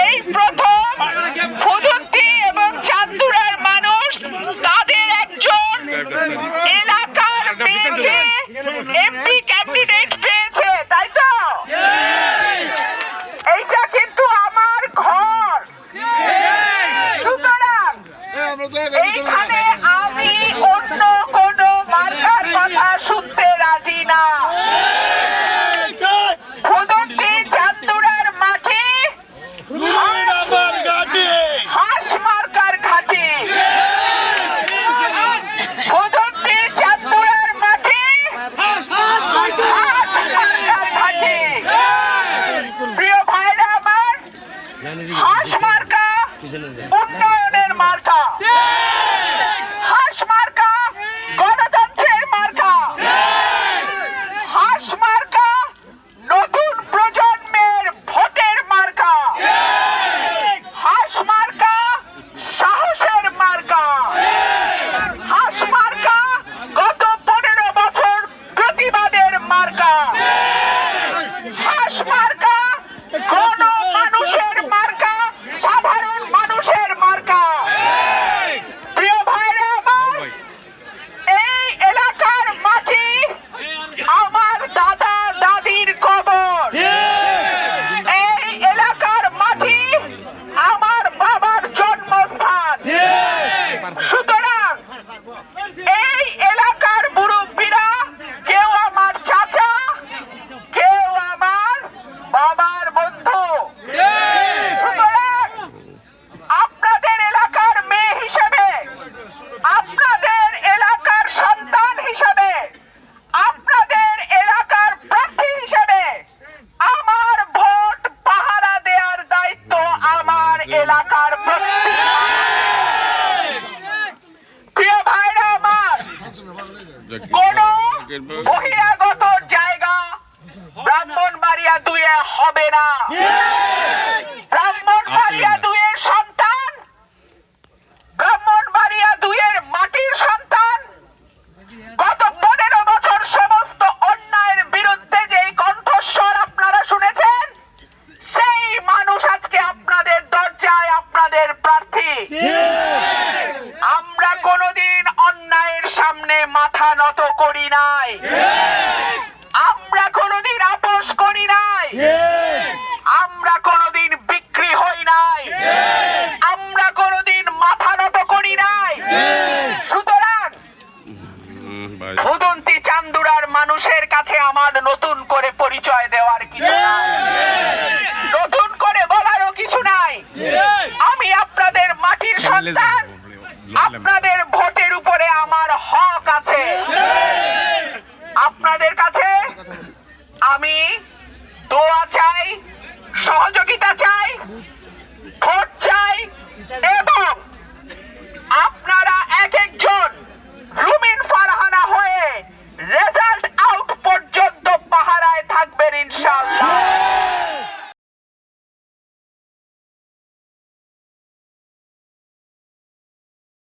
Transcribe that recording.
এই প্রথম ফুদুন্তি এবং চান্দুরার মানুষ তাদের একজন এলাকার মেয়েকে এমপি ক্যান্ডিডেট পেয়েছে, তাই তো? এইটা কিন্তু আমার ঘর, সুতরাং এইখানে আমি অন্য কোনো মার্কার কথা শুনতে রাজি না। ফুদুন্তি চান্দুরার মাঠে হাঁস মার্কার ঘাটে, ফুদুন্তি চান্দুরার মাঠে হাঁস মার্কার ঘাটে। প্রিয় ভাইরা আমার, হাঁস মার্কা উন্নয়নের মার্কা, হাঁস মার্কা গণতন্ত্রের মার্কা, হাঁস মার্কা নতুন প্রজন্মের ভোটের মার্কা, হাঁস মার্কা সাহসের মার্কা, হাঁস মার্কা গত 15 বছর প্রতিবাদের মার্কা, হাঁস মার্কা কোন মানুষের মার্কা, সাধারণ মানুষের মার্কা। প্রিয় ভাইরা আমার, এই এলাকার মাটি আমার দাদা দাদির কবর, এই এলাকার মাটি আমার বাবার জন্মস্থান। সুতরাং এই এলাকার মুরব্বীরা কেউ আমার চাচা, কেউ আমার বাবার বন্ধু। সুতরাং আপনাদের এলাকার মেয়ে হিসেবে, আপনাদের এলাকার সন্তান হিসেবে, আপনাদের এলাকার প্রার্থী হিসেবে আমার ভোট পাহারা দেওয়ার দায়িত্ব আমার এলাকার প্রত্যেক। প্রিয় ভাইরা আমার, কোন বহিরাগত জায়গা ব্রাহ্মণবাড়িয়া 2-এ হবে না। ব্রাহ্মণবাড়িয়া 2-এর সন্তান, ব্রাহ্মণবাড়িয়া 2-এর মাটির সন্তান, গত 15 বছর সমস্ত অন্যায়ের বিরুদ্ধে যে কণ্ঠস্বর আপনারা শুনেছেন, সেই মানুষ আজকে আপনাদের দরজায় আপনাদের প্রার্থী। আমরা কোনোদিন অন্যায়ের সামনে মাথা নত করি নাই, আমরা কোনোদিন আপোষ করি নাই, আমরা কোনোদিন বিক্রি হই নাই, আমরা কোনোদিন মাথা নত করি নাই। সুতরাং ফুদুন্তি চান্দুরার মানুষের কাছে আমার নতুন করে পরিচয় দেওয়ার কিছু নাই, নতুন করে বলারও কিছু নাই। আমি আপনাদের মাটির সন্তান, আপনাদের ভোটের উপরে আমার হক আছে। আপনাদের কাছে আমি দোয়া চাই, সহযোগিতা চাই, ভোট চাই এবং